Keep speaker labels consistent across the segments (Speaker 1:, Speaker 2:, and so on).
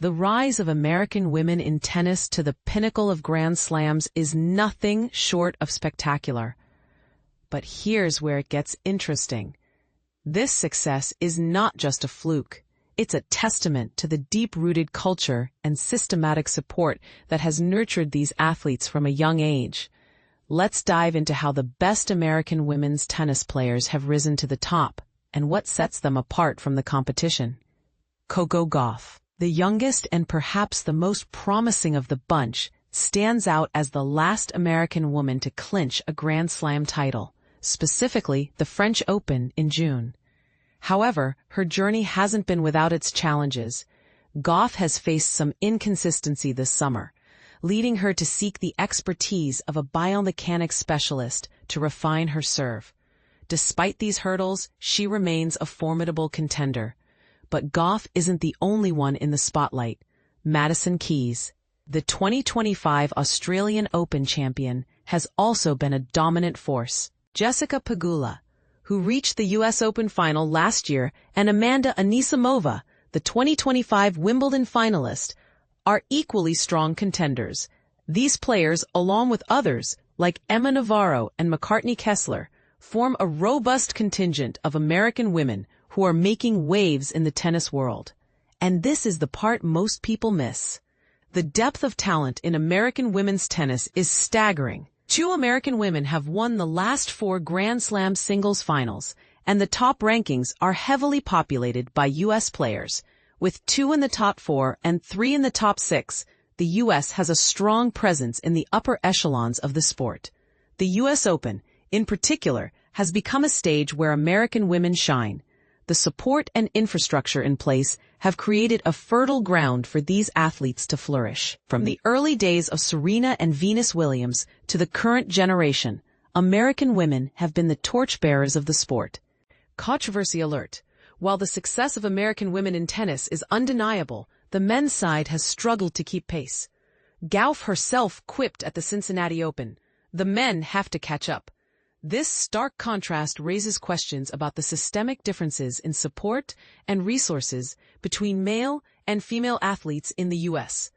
Speaker 1: The rise of American women in tennis to the pinnacle of Grand Slams is nothing short of spectacular. But here's where it gets interesting. This success is not just a fluke. It's a testament to the deep-rooted culture and systematic support that has nurtured these athletes from a young age. Let's dive into how the best American women's tennis players have risen to the top and what sets them apart from the competition. Coco Gauff, the youngest and perhaps the most promising of the bunch, stands out as the last American woman to clinch a Grand Slam title, specifically the French Open in June. However, her journey hasn't been without its challenges. Gauff has faced some inconsistency this summer, leading her to seek the expertise of a biomechanics specialist to refine her serve. Despite these hurdles, she remains a formidable contender. But Gauff isn't the only one in the spotlight. Madison Keys, the 2025 Australian Open champion, has also been a dominant force. Jessica Pegula, who reached the U.S. Open final last year, and Anisimova, the 2025 Wimbledon finalist, are equally strong contenders. These players, along with others like Emma Navarro and McCartney Kessler, form a robust contingent of American women who are making waves in the tennis world. And this is the part most people miss. The depth of talent in American women's tennis is staggering. 2 American women have won the last 4 Grand Slam singles finals, and the top rankings are heavily populated by U.S. players. With 2 in the top 4 and 3 in the top 6, the U.S. has a strong presence in the upper echelons of the sport. The U.S. Open, in particular, has become a stage where American women shine. The support and infrastructure in place have created a fertile ground for these athletes to flourish. From the early days of Serena and Venus Williams to the current generation, American women have been the torchbearers of the sport. Controversy alert. While the success of American women in tennis is undeniable, the men's side has struggled to keep pace. Gauff herself quipped at the Cincinnati Open, "The men have to catch up." This stark contrast raises questions about the systemic differences in support and resources between male and female athletes in the U.S.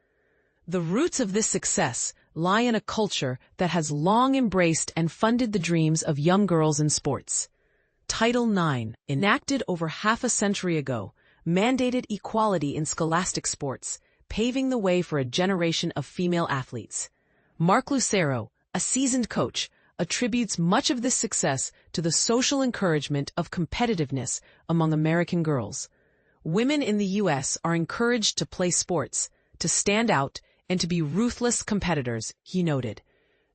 Speaker 1: The roots of this success lie in a culture that has long embraced and funded the dreams of young girls in sports. Title IX, enacted over half a century ago, mandated equality in scholastic sports, paving the way for a generation of female athletes. Mark Lucero, a seasoned coach, attributes much of this success to the social encouragement of competitiveness among American girls. Women in the U.S. are encouraged to play sports, to stand out, and to be ruthless competitors, he noted.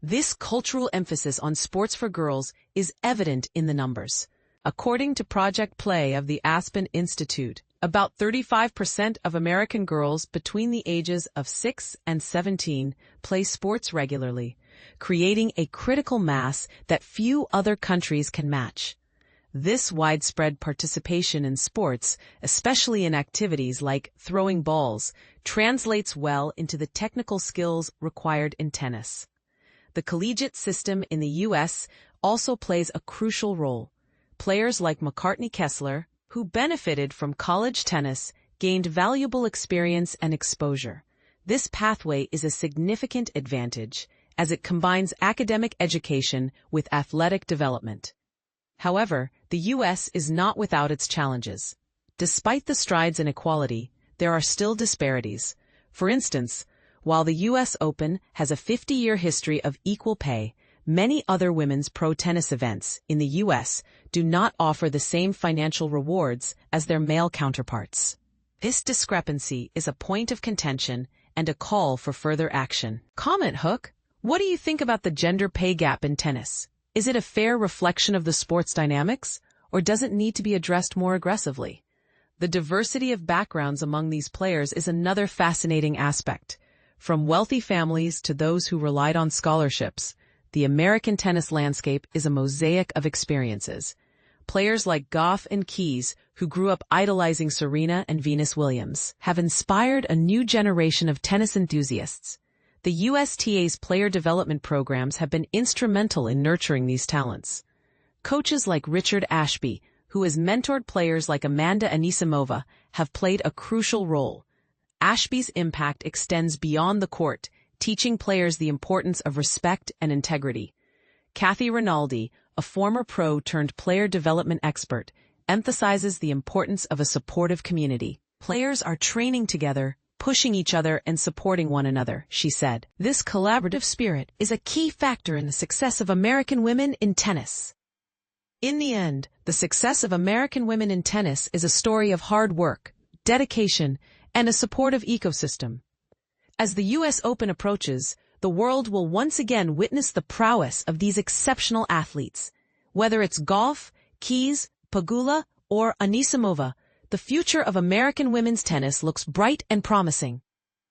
Speaker 1: This cultural emphasis on sports for girls is evident in the numbers. According to Project Play of the Aspen Institute, about 35% of American girls between the ages of 6 and 17 play sports regularly, creating a critical mass that few other countries can match. This widespread participation in sports, especially in activities like throwing balls, translates well into the technical skills required in tennis. The collegiate system in the U.S. also plays a crucial role. Players like McCartney Kessler, who benefited from college tennis, gained valuable experience and exposure. This pathway is a significant advantage, as it combines academic education with athletic development. However, the U.S. is not without its challenges. Despite the strides in equality, there are still disparities. For instance, while the U.S. Open has a 50-year history of equal pay, many other women's pro tennis events in the U.S. do not offer the same financial rewards as their male counterparts. This discrepancy is a point of contention and a call for further action. Comment hook. What do you think about the gender pay gap in tennis? Is it a fair reflection of the sport's dynamics, or does it need to be addressed more aggressively? The diversity of backgrounds among these players is another fascinating aspect. From wealthy families to those who relied on scholarships, the American tennis landscape is a mosaic of experiences. Players like Gauff and Keys, who grew up idolizing Serena and Venus Williams, have inspired a new generation of tennis enthusiasts. The USTA's player development programs have been instrumental in nurturing these talents. Coaches like Richard Ashby, who has mentored players like Anisimova, have played a crucial role. Ashby's impact extends beyond the court, teaching players the importance of respect and integrity. Kathy Rinaldi, a former pro turned player development expert, emphasizes the importance of a supportive community. Players are training together, pushing each other and supporting one another, she said. This collaborative spirit is a key factor in the success of American women in tennis. In the end, the success of American women in tennis is a story of hard work, dedication, and a supportive ecosystem. As the U.S. Open approaches, the world will once again witness the prowess of these exceptional athletes. Whether it's Gauff, Keys, Pegula, or Anisimova, the future of American women's tennis looks bright and promising.